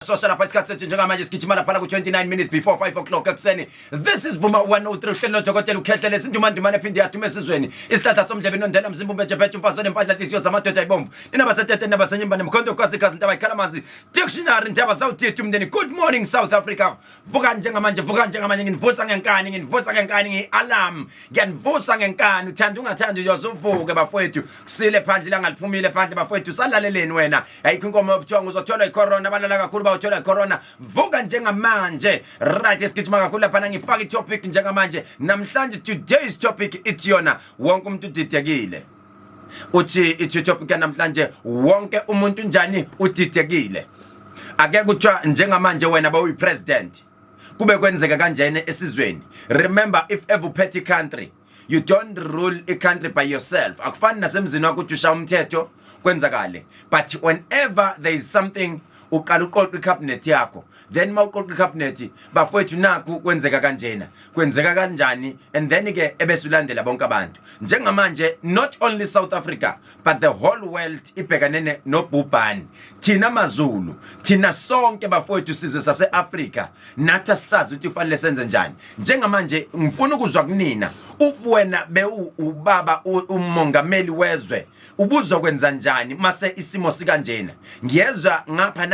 Social podcast njengamanje sigijima lapha ku 29 minutes before 5 o'clock ekseni. This is Vuma 103 uhlelo nodokotela ukhehlele indumandumane ephinde yathuma esizweni. Isihlatha somdlebe nondela mzimba umbetshebetshe umfaso nempahla inhliziyo zamadoda ayibomvu. Indaba setete indaba senyimba nemkhonto kwasikazi indaba ikhalamazi. Dictionary indaba zawuthi umndeni. Good morning South Africa. Vuka njengamanje nginivusa ngenkani ngialarm. Ngiyanivusa ngenkani uthanda ungathanda uyozuvuke bafowethu. Kusile phandle langaliphumile phandle bafowethu salaleleni wena. Ayikho inkomo yobuthongo uzothola icorona abalala kakhulu uthola corona vuka njengamanje right esigijima kakhulu lapha ngifaka itopic njengamanje namhlanje today's topic ithi yona wonke umuntu udidekile uthi ithi topic namhlanje wonke umuntu njani udidekile ake kuthiwa njengamanje wena bawu president kube kwenzeka kanjene esizweni remember if every petty country you don't rule a country by yourself akufani nasemzini wakho uthi usha umthetho kwenzakale but whenever there is something uqala uqoqa icabinet yakho then mawuqoqa icabinet bafowethu nakho kwenzeka kanjani and then ke ebese ulandela bonke abantu njengamanje not only South Africa but the whole world ibhekanene nobhubhani thina maZulu thina sonke bafowethu size sase-Africa nathi sazi ukuthi ufanele senze njani njengamanje ngifuna ukuzwa kunina wena ubaba umongameli wezwe ubuzwa kwenza njani mase isimo sikanjena ngiyezwa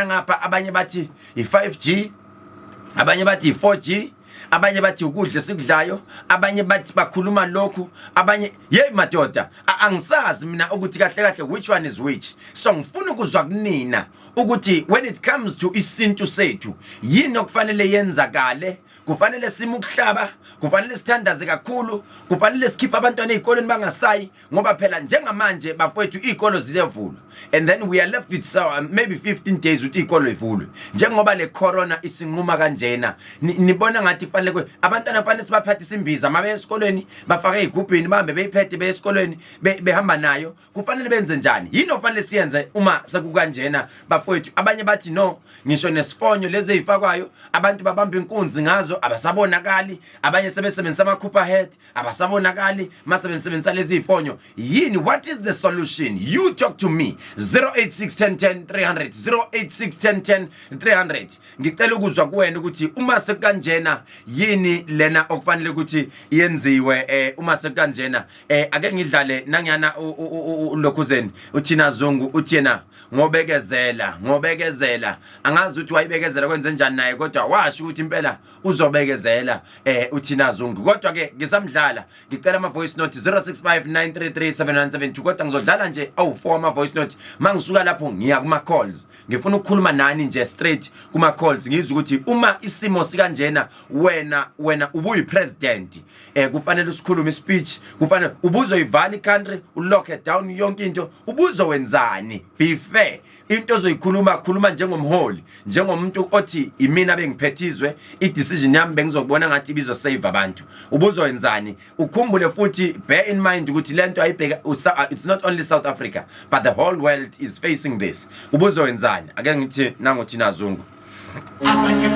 ngapha abanye bathi i5G abanye bathi i4G abanye bathi ukudla sikudlayo abanye bathi bakhuluma lokhu abanye madoda angisazi mina ukuthi kahle which one is which so ngifuna ukuzwa kunina ukuthi when it comes to isintu sethu yini okufanele yenzakale kufanele simukuhlaba kufanele sithandaze kakhulu kufanele sikhipha abantwana ezikoleni bangasayi ngoba phela njengamanje bafowethu izikolo ziyevulwa and then we are left with maybe 15 days ukuthi izikolo ivulwe njengoba le corona isinquma kanjena nibona ngathi kufanele abantwana kufanele sibaphathise imbiza mabe esikoleni bafake ezigubhini bahambe beyiphethe beyesikoleni behamba nayo kufanele benze njani yini ofanele siyenze uma sekukanjena bafowethu abanye bathi no ngisho nesifonyo lezi ezifakwayo abantu babamba inkunzi ngazo abasabonakali abanye sebesebenzisa ama-cooper head abasabonakali masebenzisa lezi ifonyo yini what is the solution you talk to me 086 10 10 300 086 10 10 300 ngicela ukuzwa kuwena ukuthi uma sekukanjena yini lena okufanele ukuthi yenziwe uma sekukanjena ake ngidlale nangiyana uLokhuzeni uthina Zungu uthi yena ngobekezela angazi ukuthi wayibekezela kwenze njani naye kodwa washo ukuthi impela uzobekezela uthina Zungu kodwa ke ngisamdlala ngicela ama voice note 0659337172 kodwa ngizodlala nje awu4 ama voice note mangisuka lapho ngiya kuma calls ngifuna ukukhuluma nani nje straight kuma calls ngizwe ukuthi uma isimo sikanjena wena ubuyi president kufanele usikhulume speech kufanele ubuzoyivala country ulock it down yonke into ubuzowenzani be fair into ozoyikhuluma njengomholi njengomuntu othi imina bengiphethizwe i-decision yami bengizobona ngathi ibizo save abantu ubuzowenzani ukhumbule futhi bear in mind ukuthi lento ayibheka it's not only South Africa but the whole world is facing this ubuzowenzani ake ngithi nangothi Nazungu abanye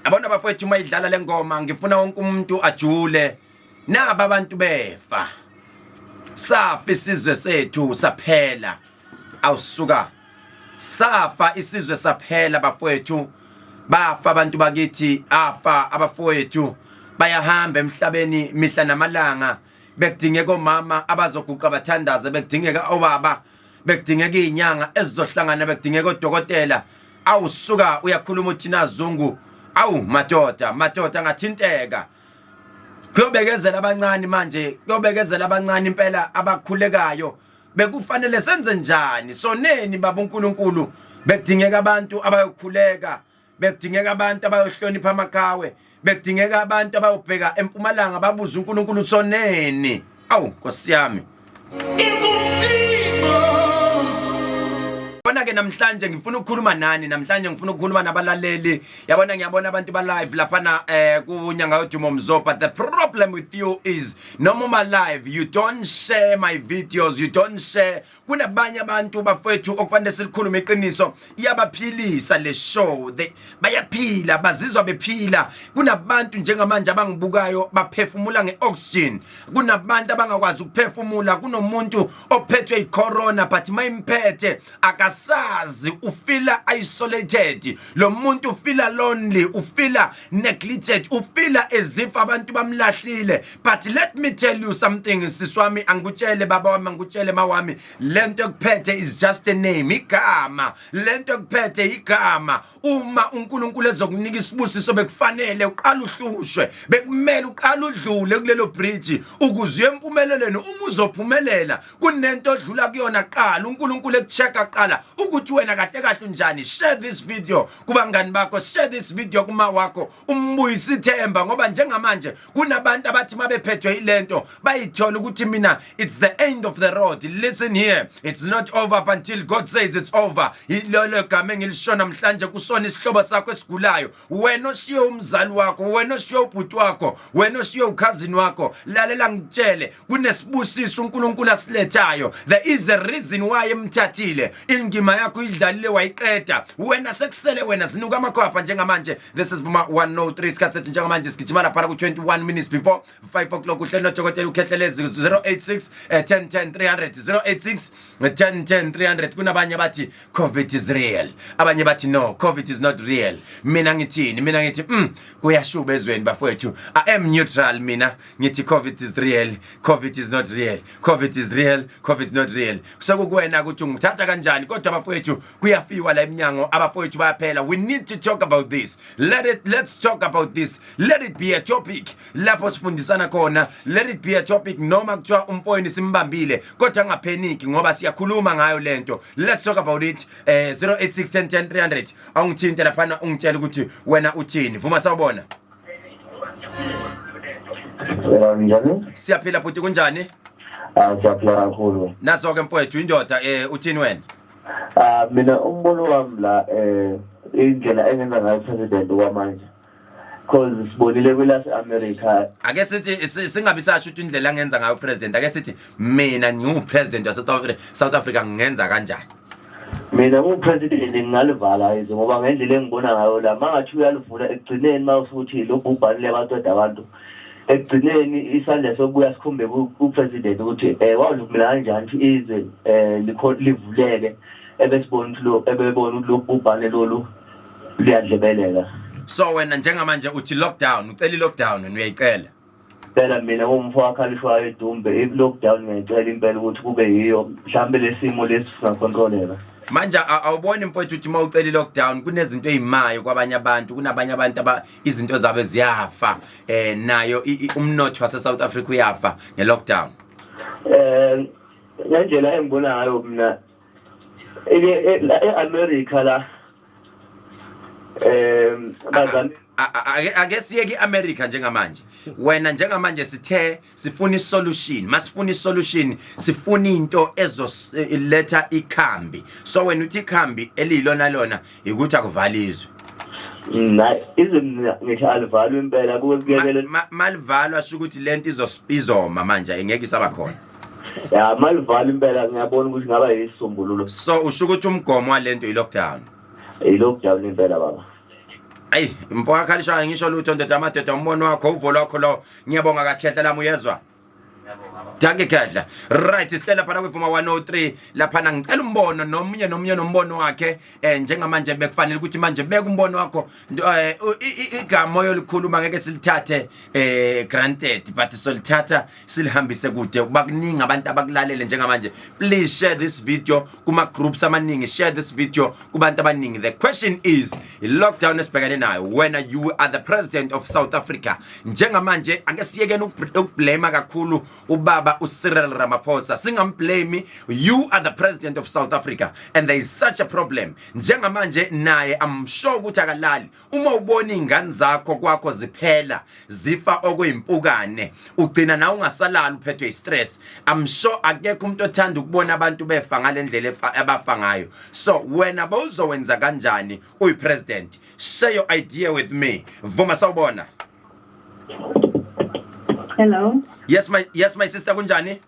abona bafowethu mayidlala lengoma ngifuna wonke umuntu ajule naba abantu befa safa isizwe sethu saphela awusuka safa isizwe saphela bafowethu bafa abantu bakithi afa abafowethu bayahamba emhlabeni mihla namalanga bekudingeka omama abazoguqa bathandaze bekudingeka obaba bekudingeka izinyanga ezizohlangana bekudingeka odokotela awusuka uyakhuluma uthina Zungu awu madoda ngathinteka kuyobekezela abancane manje kuyobekezela abancane impela abakhulekayo bekufanele senze njani soneni baba uNkulunkulu bekudingeka abantu abayokhuleka bekudingeka abantu abayohlonipha amakawe bekudingeka abantu abayobheka empumalanga babuza uNkulunkulu soneni awu Nkosi yami Bona ke namhlanje ngifuna ukukhuluma nani namhlanje ngifuna ukukhuluma nabalaleli yabona ngiyabona abantu ba live lapha na kunyanga yodumo mzo but the problem with you is noma live you don't share my videos you don't share kunabanye abantu bafethu okufanele silikhuluma iqiniso iyabaphilisa le show bayaphila bazizwa bephila kunabantu njengamanje abangibukayo baphefumula ngeoxygen kunabantu abangakwazi ukuphefumula kunomuntu ophethwe icorona but mayimphethe akasazi ufila isolated lo muntu ufila lonely ufila neglected ufila as if abantu bamlahlile but let me tell you something siswami angikutshele baba wami angikutshele mawami lento ekuphethe is just a name igama lento ekuphethe igama uma uNkulunkulu ezokunika isibusiso bekufanele uqala uhlushwe bekumele uqala udlule kulelo bridge ukuze uyempumeleleni uma uzophumelela kunento odlula kuyona qala uNkulunkulu ekuchecka qala ukuthi wena kahle kahle unjani share this video kuba ngani bakho share this video kuma wakho umbuyisa ithemba ngoba njengamanje kunabantu abathi mabephethwe ilento bayithola ukuthi mina it's the end of the road listen here it's not over until God says it's over ilolo gama engilishona namhlanje kusona isihlobo sakho esigulayo wena oshiye umzali wakho wena oshiye ubhuti wakho wena oshiye ukhazini wakho lalela ngitshele kunesibusiso uNkulunkulu asilethayo there is a reason why emthathile ingima yakho idlalile wayiqeda wena sekusele wena sinuka amakhwapha njengamanje this is Vuma 103 isikhathi sethu njengamanje sigijima lapha ku 21 minutes before 5 o'clock uhlelo nodokotela ukhethelezi 086 1010 300 086 1010 300 kunabanye bathi covid is real abanye bathi no covid is not real mina ngithi kuyashuba ezweni bafowethu I am neutral mina ngithi covid is real covid is not real covid is real covid is not real sekukwena ukuthi ungithatha kanjani kodwa bafowethu kuyafiwa la eminyango abafowethu bayaphela we need to talk about this let's talk about this let it be a topic lapho sifundisana khona let it be a topic noma kuthiwa umfoyini simbambile kodwa ngapheniki ngoba siyakhuluma ngayo lento let's talk about it 08611010 awungithinte lapha ungitshela ukuthi wena uthini Vuma sawubona njani siyaphila futhi kunjani siyaphila kakhulu naso ke mfowethu indoda uthini wena mina umbono wami la indlela engenza ngayo president kwamanje because sibonile kwelase America ake sithi singabi sasho ukuthi indlela angenza ngayo president ake sithi mina ngiupresident wase South Africa ngenza kanjani mina upresident ngingalivala izo ngoba ngendlela engibona ngayo la mangathi uyalivula ekugcineni mawusuthi lo bhubhane labantu abantu ekugcineni isandla sokubuya sikhombe kupresident ukuthi wawudlumela kanjani ize livuleke ebesibona lo ebebona lo bhubhane lolu liyadlebelela so wena njengamanje uthi lockdown ucela lockdown uyayicela phela mina umfowakhalishwa eDumbe lockdown ngiyacela impela ukuthi kube yiyo mhlambe lesimo lesifankontroleka manje awuboni mfowethu uthi mawucela lockdown kunezinto ezimayo kwabanye abantu kunabanye abantu izinto zabe ziyafa nayo umnotho wase South Africa uyafa ngelockdown ngendlela engibona ngayo mina eAmerica la ake siyeke iAmerica njengamanje wena njengamanje sithe sifuna isolution masifuna isolution sifuna into ezoletha ikhambi so wena uthi ikhambi elilona lona ukuthi akuvalizwe izimo ngisho alivalwe impela kuyekele malivalwa ukuthi lento izoma manje engeke isaba khona ya malivalwe impela ngiyabona ukuthi ngaba yisisombululo so usho ukuthi umgomo walento ilockdown impela baba ay mfowakhalishwa ngisho lutho ndoda amadoda umbono wakho uvolo wakho lo ngiyabonga kakhehla lami uyezwa Danke Khehla right isihlela phana kweVuma 103 lapha ngicela umbono nomunye nombono wakhe njengamanje bekufanele ukuthi manje beka umbono wakho igama yolikhuluma ngeke silithathe granted but solithatha silihambise kude bakuningi abantu abakulalele njengamanje please share this video kuma groups amaningi share this video kubantu abaningi the question is lockdown esibhekene nayo when you are the president of South Africa njengamanje ake siyekene ukublame kakhulu ubaba ubaba uCyril Ramaphosa singamblame. You are the president of South Africa and there is such a problem. Njengamanje naye I'm sure ukuthi akalali. Uma ubona ingane zakho kwakho ziphela zifa okuyimpukane ugcina na ungasalala uphethwe istress. I'm sure akekho umuntu othanda ukubona abantu befa ngalendlela abafa ngayo. So wena bawuzowenza kanjani uyi president? Share your idea with me. Vuma sawubona. Hello. Yes my sister kunjani?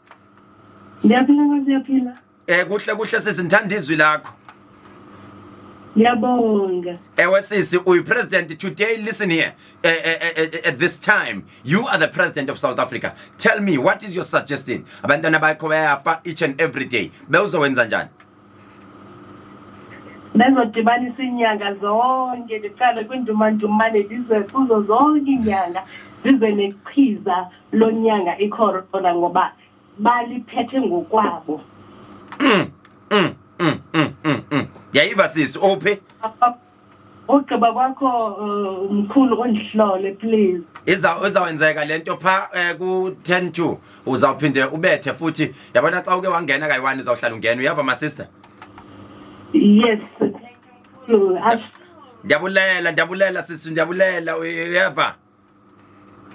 Ngiyaphila. Kuhle sesithanda izwi lakho. Ngiyabonga. Sisi uyi president today. Listen here. At this time you are the president of South Africa. Tell me what is your suggestion? Abantwana bakho bayafa each and every day. Bewuzowenza njani? Bezodibanisa inyanga zonke liqale kwindumandumane lize kuzo zonke inyanga zize nechiza lonyanga icorona ngoba baliphethe ngokwabo. Yayiva sisi ophe Ugqiba kwakho umkhulu ondihlole please. Izawenzeka lento pha ku 10:2 uzawuphinde ubethe futhi yabona xa uke wangena kayi1 uzawuhlala ungena uyava my sister. Yes, thank you. Ndiyabulela sisi ndiyabulela uyeva.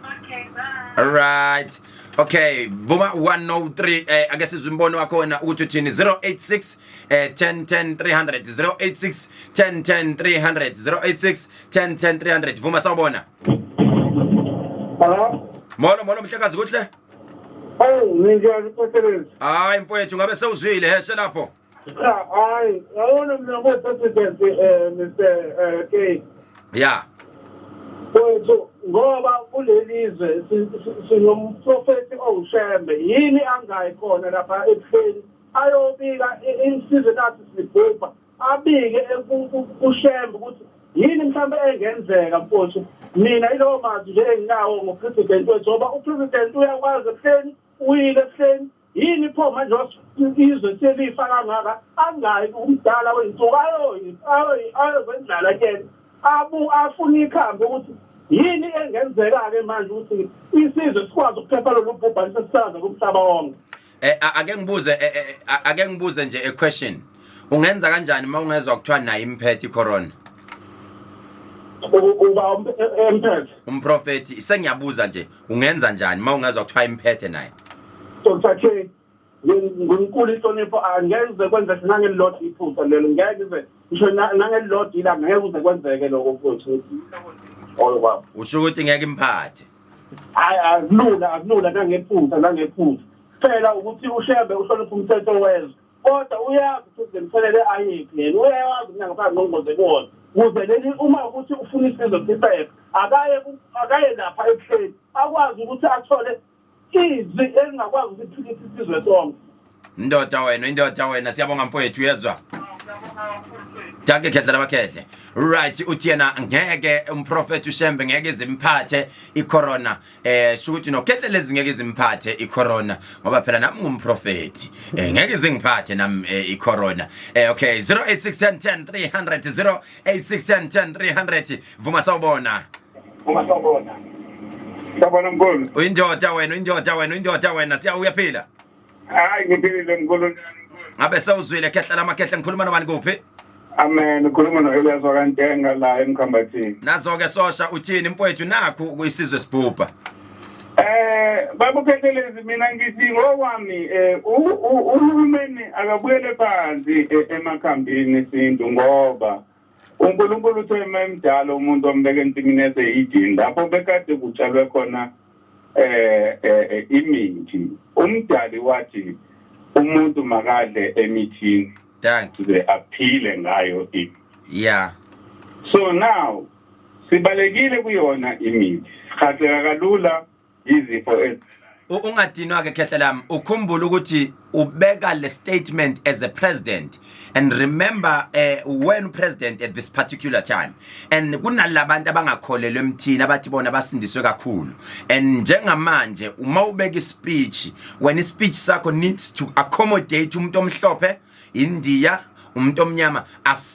Okay, bye. All right. Okay, Vuma 103 ake sizimbono wakho wena ukuthi uthini 086 10 300 086 10 300 086 10 300 Vuma sawubona. Hello. Molo mhlekazi kuhle? Oh, ninjani Photelezi? Hayi mfowethu ngabe sewuzwile heshe lapho. Hayi, yabona mina ngo-president Mr. K. Yeah. Wethu ngoba kulelizwe sinomprofeti owushembe yini angayikhona lapha ebuhleni ayobika insizwe lathi sibhubha abike kushembe ukuthi yini mhlambe engenzeka mfowethu mina ilowo mazwi nje enginawo ngopresident wethu ngoba upresident uyakwazi ebuhleni uyile ebuhleni yini pho manje izwe selifa kangaka angayi umdala wensuku ayozendlala kena afuna ikhambo ukuthi yini engenzeka-ke manje ukuthi isizwe sikwazi ukuphepha lolu bhubhane sesisaza kumhlaba wonke. Ake ngibuze nje a question. Ungenza kanjani uma ungezwa kuthiwa nayo imphethe icorona? Uba emphethe Umprofeti sengiyabuza nje ungenza njani uma ungezwa kuthiwa imphethe naye? Dr. Ngunkulu inhlonipho angeze kwenzeke nangelilodwa iphutha lelo ngeke ize ngisho nangelilodwa ila ngeke uze kwenzeke lokho futhi. Olwabo. Usho ukuthi ngeke imphathe. Hayi akulula nangephutha. Phela ukuthi ushembe uhlonipha umthetho wezwe. Kodwa uyazi ukuthi lemthelele ayiphi yena. Uyawazi mina ngaphandle ngqongoze kuwona. Kuze leli uma ukuthi ufuna isizwe siphephe akaye lapha ebuhleni akwazi ukuthi athole izwi elingakwazi ukuthi liphilise isizwe sonke. Indoda wena siyabonga mfowethu uyezwa. Take khehla labakhehle. Right uthi yena ngeke umprofeti ushembe ngeke izimphathe icorona. Shukuthi no khehle lezi ngeke izimphathe icorona ngoba phela nami ngumprofeti. Ngeke izingiphathe nami icorona. Okay 08610 300 08610 300 Vuma sawubona. Sabona mkhulu. Uyindoda wena siya uyaphila. Hayi ngiphilile mkhulu. Ngabe sawuzwile khehla lamakhehle ngikhuluma nobani kuphi? Amen ukhuluma noElias wakantenga la eMkhambathini. Nazo ke sosha uthini mfowethu nakho kuyisizwe sibhubha. Babukhethelezi mina ngithi ngokwami uhulumeni akabuyele phansi emakhambini esintu ngoba uNkulunkulu uthe emdala umuntu ombeka ensimini eseyidini lapho bekade kutshalwe khona imithi umdali wathi umuntu makadle emithini ze aphile ngayo yeah. So now sibalekile kuyona imithi sikhatheka kalula izifo ungadinwa ke khehla lami ukhumbula ukuthi ubeka le statement as a president and remember when president at this particular time and kunalabantu abangakholelwe emthini abathi bona basindiswe kakhulu and njengamanje uma ubeka ispeech when ispeech sakho needs to accommodate umuntu omhlophe India umuntu omnyama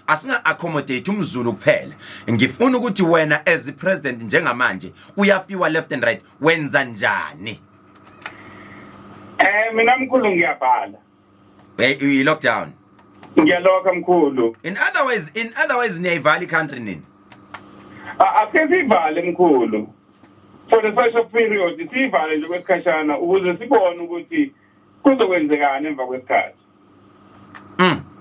asinga accommodate umZulu kuphela ngifuna ukuthi wena as president njengamanje uyafiwa left and right wenza njani Mina mkhulu ngiyabhala. You lockdown. Ngiyaloka mkhulu. In other ways niyayivala country nini? Asivale mkhulu. For the special period sivale nje kwesikhashana ukuze sibone ukuthi kuzokwenzekani emva kwesikhathi.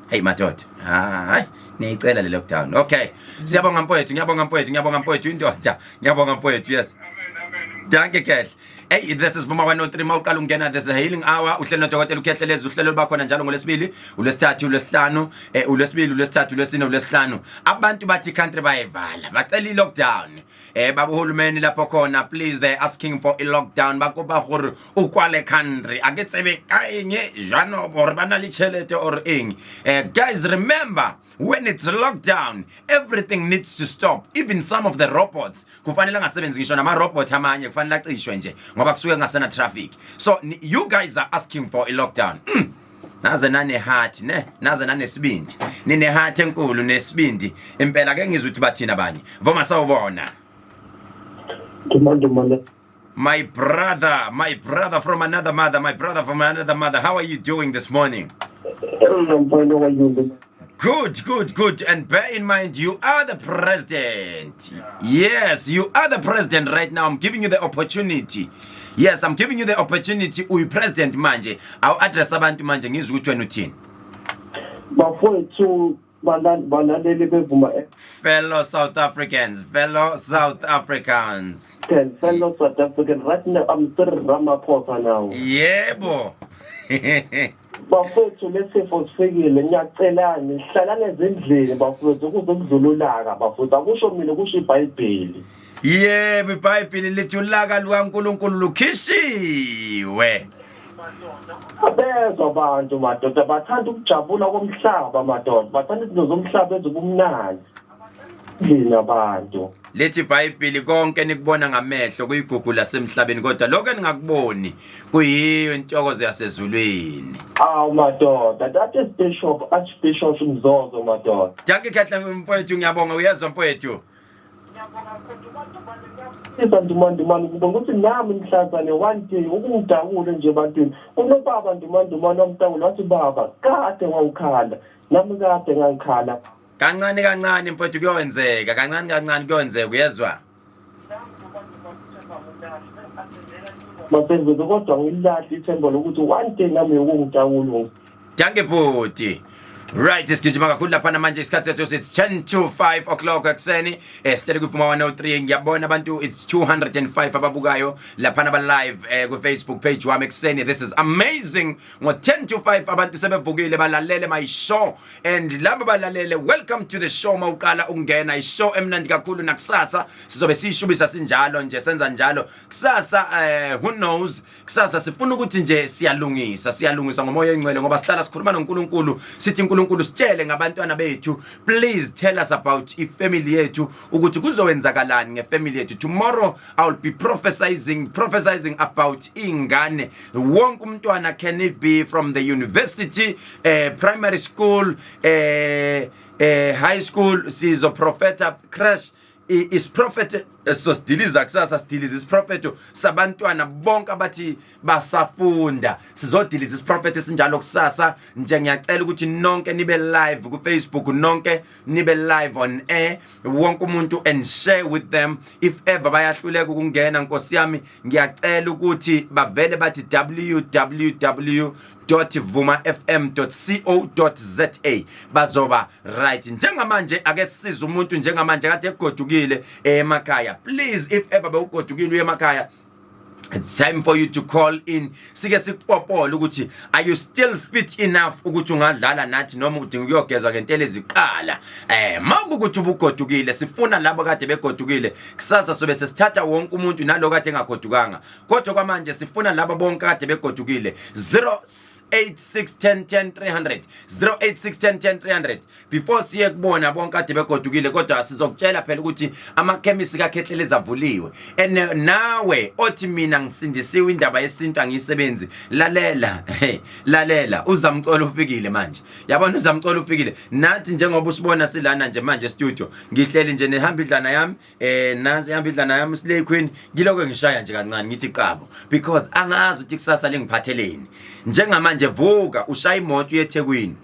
Hey madoda. Hayi, niyicela le lockdown. Okay. Siyabonga mfowethu, ngiyabonga mfowethu indoda. Ngiyabonga mfowethu, yes. Danke Kehle. Hey, this is Vuma 103 mawuqala ungena, this is the healing hour. Uhlelo noDokotela uKhehlelezi, uhlelo lubakhona njalo ngolesibili, ulwesithathu, ulwesihlanu, ulwesibili, ulwesithathu, ulwesine, ulwesihlanu. Abantu bathi country bayevala, bacela i-lockdown. Baba uhulumeni lapho khona, please they're asking for a lockdown. Bakopa gore ukwale country. Ake tsebe kaenye jano or bana le tšhelete or eng. Guys, remember when it's lockdown, everything needs to stop. Even some of the robots kufanele ngasebenzi ngisho nama robot amanye kufanele acishwe nje ngoba kusuke ngasena traffic. So you guys are asking for a lockdown. Naze nane heart naze nane sibindi. Nine heart enkulu nesibindi. Impela ke ngizwe ukuthi bathina abanye. Voma sawubona. My brother from another mother, how are you doing this morning? Good. And bear in mind, you are the president. Yes, you are the president right now. I'm giving you the opportunity. Yes, I'm giving you the opportunity. Uyi president manje. I'll address abantu manje ngizwe ukuthi wena uthini. Bafowethu balaleli bevuma Fellow South Africans. Fellow South African. Right now I'm Cyril Ramaphosa now. Yebo. Bafowethu lesifo sifikile ngiyacela nihlalane ezindlini bafowethu ukuze kuzolulaka bafowethu akusho mina kusho iBhayibheli. Yebo iBhayibheli lithi ulaka lukaNkulunkulu lukhishiwe. Abezwa abantu madoda bathanda ukujabula komhlaba madoda bathanda izinto zomhlaba ezobumnandi. Lina abantu Lethi iBhayibheli konke nikubona ngamehlo kuyigugu lasemhlabeni kodwa lokho ningakuboni kuyiyo intokozo yasezulwini. Madoda, that is Archbishop Mzozo madoda. Danke Khetla mfowethu ngiyabonga uyezwa mfowethu. Ndimandumani kuba ukuthi nami mhlazane one day ukungidakule nje ebantwini unobaba ndimandumani wamtakule wathi baba kade wawukhala nami kade ngangikhala Kancane mfowethu kuyenzeka kancane kuyenzeka uyezwa. Masenze kodwa ngilahla ithemba lokuthi one day nami ukungidakule. Danke bhuti. Right, isigijima kakhulu lapha namanje isikhathi sethu it's 10 to 5 o'clock ekseni. Sihlele kuVuma 103 ngiyabona abantu it's 205 ababukayo lapha na live ku Facebook page wami ekseni. This is amazing. Ngo 10 to 5 abantu sebevukile balalele my show and laba balalele welcome to the show mawuqala ungena ishow emnandi kakhulu nakusasa sizobe sishubisa sinjalo nje senza njalo. Kusasa who knows kusasa sifuna ukuthi nje siyalungisa ngomoya engcwele ngoba sihlala sikhuluma noNkulunkulu sithi uNkulunkulu sitshele ngabantwana bethu please tell us about ifamily yethu ukuthi kuzowenzakalani ngefamily yethu. Tomorrow I will be prophesying about ingane wonke umntwana can it be from the university primary school high school sizo propheta crash is prophet so stiliza kusasa stiliza is prophet sabantwana bonke abathi basafunda sizodiliza is prophet sinjalo kusasa nje ngiyacela ukuthi nonke nibe live ku Facebook nonke nibe live on air wonke umuntu and share with them if ever bayahluleka ukungena nkosi yami ngiyacela ukuthi bavele bathi www.vumafm.co.za bazoba right njengamanje ake sisiza umuntu njengamanje kade egodukile emakhaya. Please if ever bewugodukile emakhaya it's time for you to call in sike sikupopole ukuthi are you still fit enough ukuthi ungadlala nathi noma udinga ukuyogezwa ngentele eziqala makukuthi ubugodukile sifuna labo kade begodukile kusasa sobe sesithatha wonke umuntu nalo kade engagodukanga kodwa kwamanje sifuna labo bonke kade begodukile 0861010 0861010 before siye kubona bonke ade begodukile kodwa sizokutshela phela ukuthi amakhemisi kaKhethelezi avuliwe and nawe othi mina ngisindisiwe indaba yesintu angisebenzi lalela uzamcolo ufikile manje yabona uzamcolo ufikile nathi njengoba usibona silana nje manje studio ngihleli nje nehamba idlana yami nansi ihamba idlana yami Slay Queen ngiloko ngishaya nje kancane ngithi qabo because angazi ukuthi kusasa lengiphatheleni njengamanje vuka ushaya imoto uyeThekwini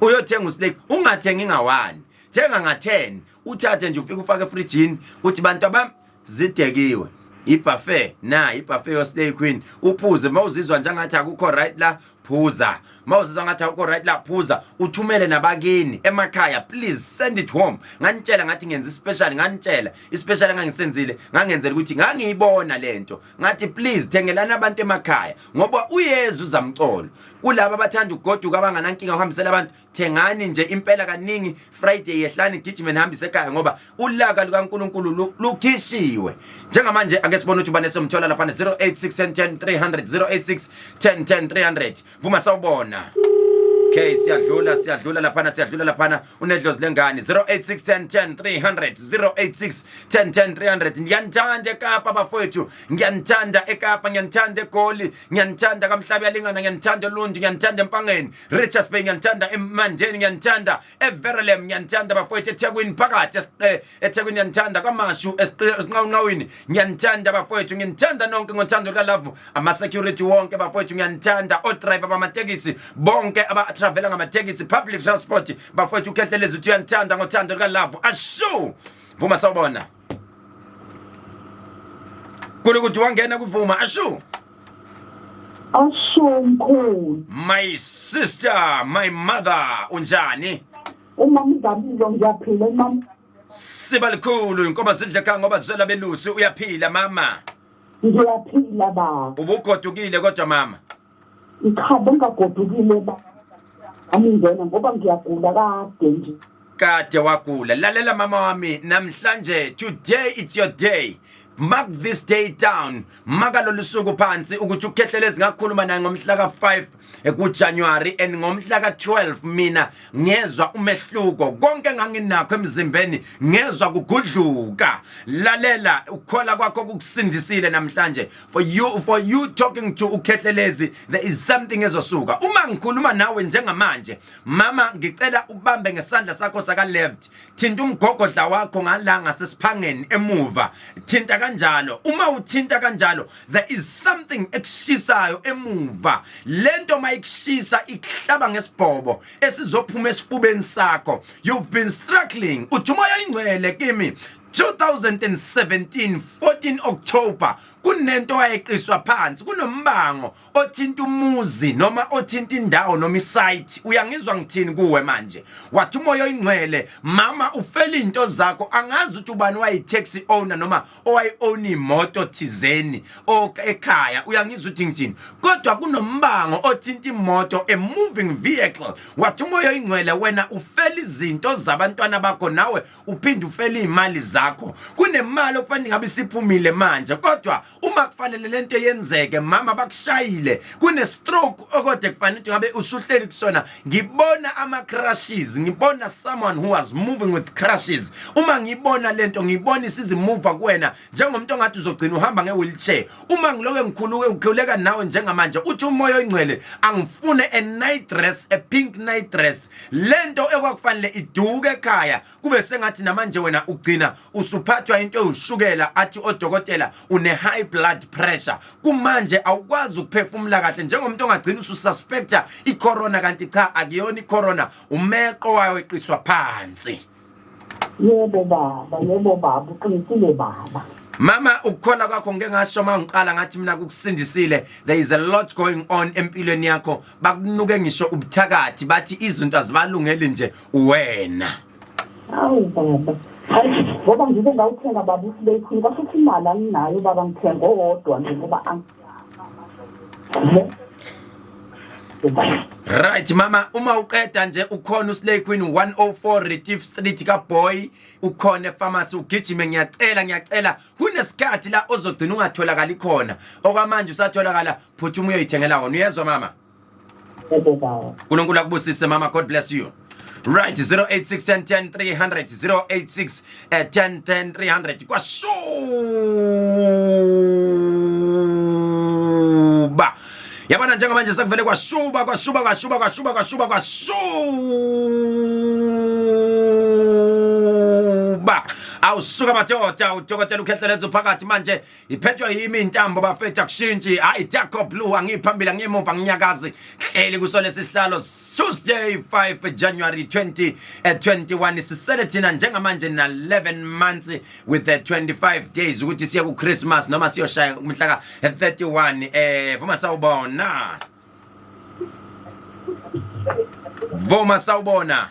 uyothenga uSlay ungathengi nga1 thenga nga10 uthathe nje ufike ufake efrijini uthi bantu abami zidekiwe ibuffet ibuffet yoSlay Queen uphuze mawuzizwa njengathi akukho right la phuza mawuzizwa ngathi akukho right la phuza uthumele nabakini emakhaya please send it home nganitshela ngathi ngenza special nganitshela ispecial engangisenzile ngangenzela ukuthi ngangiyibona lento ngathi please thengelana abantu emakhaya ngoba uyeza uzamcolo kulabo abathanda ugoduka abanganankinga uhambisela abantu thengani nje impela kaningi Friday yehlani gijime nihambise ekhaya ngoba ulaka lukaNkulunkulu lukhishiwe njengamanje ake sibone ukuthi bane somthola lapha 0861010 0861010 vuma sawubona okay siyadlula laphana unedlozi lengane 0861010 0861010 ngiyanthanda eKapa bafowethu ngiyanthanda eKapa ngiyanthanda eGoli ngiyanthanda kaMhlabi yalingana ngiyanthanda eLundi ngiyanthanda eMpangeni Richards Bay ngiyanthanda eMandeni ngiyanthanda eVerelem ngiyanthanda bafowethu eThekwini phakathi eThekwini ngiyanthanda kaMashu esinqawini ngiyanthanda bafowethu ngiyanthanda nonke ngothando kaLavu ama security wonke bafowethu ngiyanthanda o driver bamatekisi bonke travela ngamatekisi public transport bafowethu uKhethelezi uthi uyanthanda ngothando kaLavu ashu vuma sawubona ukuthi wangena kuvuma ashu mkhulu my sister my mother unjani umama Zabilo ngiyaphila mama sibalikhulu inkoba sidle khanga ngoba zizela belusi uyaphila mama ngiyaphila baba ubugodukile kodwa mama ikhabe ngagodukile baba amingena ngoba ngiyagula kade wagula lalela mama wami namhlanje today it's your day mark this day down makalo lusuku phansi ukuthi uKhethelezi ngakhuluma naye ngomhla ka5 kuJanuary and ngomhla ka12 mina ngezwe umehluko konke nganginakho emzimbeni ngezwe kugudluka lalela ukhola kwakho kukusindisile namhlanje for you talking to uKhethelezi there is something ezosuka uma ngikhuluma nawe njengamanje mama ngicela ubambe ngesandla sakho saka left thinta umgogodla wakho ngalanga sesiphangeni emuva thinta kanjalo uma uthinta kanjalo there is something ekushisayo emuva lento mayikushisa ihlaba ngesibhobo esizophuma esifubeni sakho you've been struggling uthi umoya ingcwele kimi 2017 14 October kunento wayeqiswa phansi kunombango othinta umuzi noma othinta indawo noma isite uyangizwa ngithini kuwe manje wathi umoya ingcwele mama ufela into zakho angazi ukuthi ubani wayitaxi owner noma owayown imoto thizeni ekhaya uyangizwa ukuthi ngithini kodwa kunombango othinta imoto a moving vehicle wathi umoya ingcwele wena ufela izinto zabantwana bakho nawe uphinde ufela imali zakho kunemali okufanele ngabe siphumile manje kodwa uma kufanele lento yenzeke mama bakushayile kune stroke okode kufanele ngabe usuhleli kusona ngibona ama crashes ngibona someone who was moving with crashes uma ngibona lento ngibona isizimove kuwena njengomuntu ongathi uzogcina uhamba ngewheelchair uma ngiloke ngikhuleka nawe njengamanje uthi umoya oyingcwele angifune a night dress a pink night dress lento ekwakufanele iduke ekhaya kube sengathi namanje wena ugcina usuphathwa into ushukela athi odokotela une high blood pressure kumanje awukwazi ukuphefumula kahle njengomuntu ongagcina usususpecta icorona kanti cha akuyona icorona umeqo wayo eqiswa phansi yebo baba uqinisile baba mama ukukhola kwakho ngeke ngasho mangiqala ngathi mina kukusindisile there is a lot going on empilweni yakho bakunuke ngisho ubuthakathi bathi izinto azibalungeli nje wena awu baba hayi ngoba ngize ngawuthenga baba uSlay Queen kwasuthi imali anginayo baba ngithenga owodwa nje ngoba right mama uma uqeda nje ukhona uSlay Queen 104 Retief Street ka boy ukhona epharmacy ugijime ngiyacela kunesikhathi la ozogcina ungatholakala ikhona okwamanje usatholakala phuthuma uyoyithengela wona uyezwa mama uNkulunkulu akubusise mama, God bless you. Right, 086 10 10 300 086 10 10 300 kwashuba. Yabona njengamanje sekuvele kwashuba. Awusuka madoda, udokotela uKhehlelezo phakathi manje iphethwa yimi intambo bafethu akushintshi. Hayi Darko Blue angiphambili angimuva nginyakazi. Hleli kusole sihlalo Tuesday 5 January 2021 sisele thina njengamanje na 11 months with the 25 days ukuthi siya ku Christmas noma siyoshaya umhla ka 31. Vuma sawubona.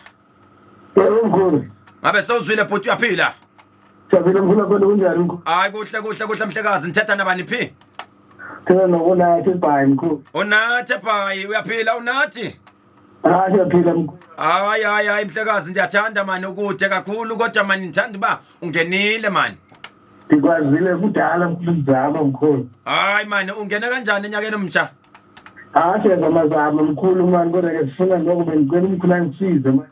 Ngabe sawuzwile bhuti uyaphila? Siyabona mkhulu khona kunjani mkhulu? Hayi kuhle mhlekazi, nithetha nabani phi? Thina nokunathi bhayi mkhulu. Unathi bhayi, uyaphila unathi? Siyaphila mkhulu. Hayi mhlekazi, ndiyathanda mani ukude kakhulu kodwa mani ngithanda ba ungenile mani. Ndikwazile kudala mkhulu mzama mkhulu. Hayi mani ungena kanjani enyakeni omtsha? Senza amazama mkhulu mani kodwa ke sifuna ngoku bengicela umkhulu angisize mani.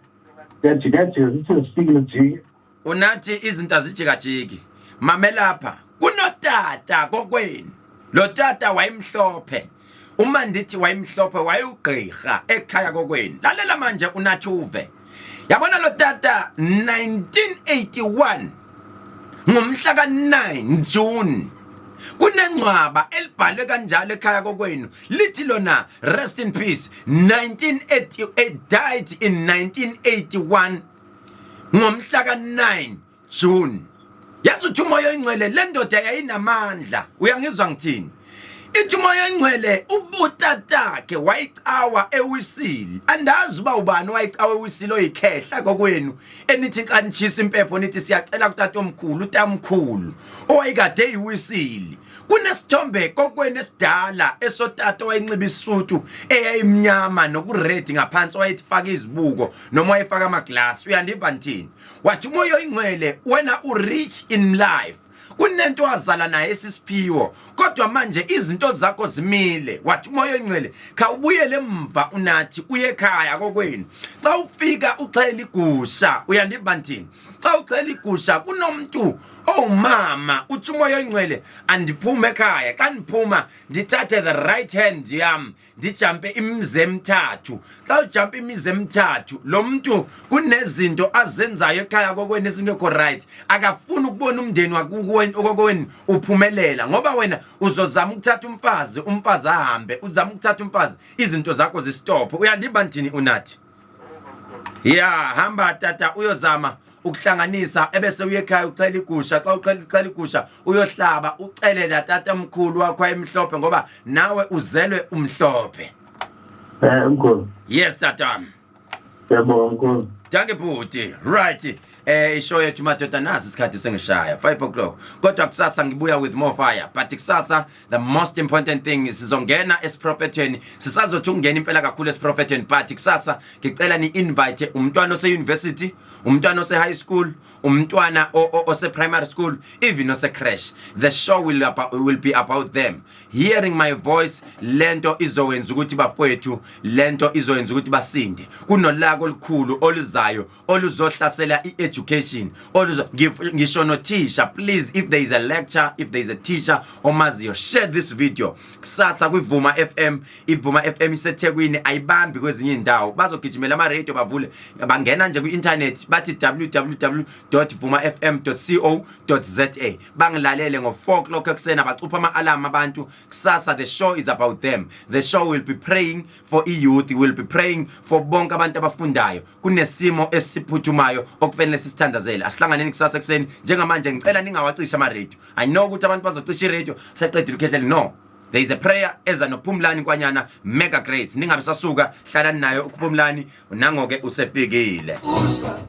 Ngiyajika sithi sifikile jike. Unathi izinto azijikajiki. Mamelapha kunotata kokwenu. Lo tata wayemhlophe. Uma ndithi wayemhlophe wayugqirha ekhaya kokwenu. Lalela manje unathi uve. Yabona lo tata 1981 ngomhla ka9 June kunencwaba elibhalwe kanjalo ekhaya kokwenu lithi lona rest in peace 1988 died in 1981 ngomhla ka9 June. Yazi uthi umoya oyingcwele le ndoda yayinamandla. Uyangizwa ngithini? Ithi umoya oyingcwele ubutatakhe wayicawa ewisili. Andazi uba ubani wayicawa ewisili oyikhehla kokwenu enithi kanchisa impepho nithi siyacela kutata omkhulu utamkhulu owayikade eyiwisili. Kunesithombe kokwenu esidala esotata wayinxiba isutu eyayimnyama nokured ngaphansi wayifaka izibuko noma wayifaka amaglasi. Uyandiva ngithini? Wathi umoya oyingcwele wena urich in life. Kunento wazala naye esisiphiwo kodwa manje izinto zakho zimile. Wathi umoya oyingcwele khawubuyele emva unathi uye ekhaya kokwenu. Xa ufika uxhela igusha. Uyandiva ngithini? Xa uxhela igusha kunomuntu owumama uthi umoya oyingcwele andiphume ekhaya. Xa ndiphuma ndithathe the right hand yami ndijampe imizi emithathu. Xa ujampa imizi emithathu lo muntu kunezinto azenzayo ekhaya kokwenu esingekho right. Akafuni ukubona umndeni wakokwenu uphumelela ngoba wena uzozama ukuthatha umfazi ahambe. Uzama ukuthatha umfazi izinto zakho zistop. Uyandiba ngithini unathi? Hamba tata uyozama ukuhlanganisa ebese uye ekhaya uxhela igusha. Xa uxhela igusha uyohlaba ucele tata omkhulu wakho ayemhlophe ngoba nawe uzelwe umhlophe. Mkhulu. Yes tata. Yebo mkhulu. Danke bhuti. Right. Ishow yethu madoda nasi isikhathi sengishaya 5 o'clock. Kodwa kusasa ngibuya with more fire. But kusasa the most important thing is sizongena esipropheteni. Sisazothi ungena impela kakhulu esipropheteni. But kusasa ngicela ni invite umntwana ose university, umntwana ose high school, umntwana ose primary school, even ose crash. The show will be about them. Hearing my voice lento izowenza ukuthi bafowethu, lento izowenza ukuthi basinde. Kunolaka olukhulu oluzayo oluzohlasela education. Ngisho nothisha, please, if there is a lecture, if there is a teacher omaziyo, share this video. Kusasa kwivuma FM, ivuma FM iseThekwini ayibambi kwezinye indawo. Bazogijimela ama radio bavule, bangena nje ku internet bathi www.vumafm.co.za. Bangilalele ngo 4 o'clock eksena bacupha ama alarm abantu. Kusasa the show is about them. The show will be praying for youth, will be praying for bonke abantu abafundayo. Kunesimo esiphuthumayo okufanele sisithandazele. Asihlanganeni kusasa ekseni. Njengamanje ngicela ningawacisha ama radio. I know ukuthi abantu bazocisha i radio seqedile ukhehlele. No. There is a prayer eza noPhumlani Kwanyana mega grace. Ningabe sasuka hlalani nayo uPhumlani nangoke usefikile.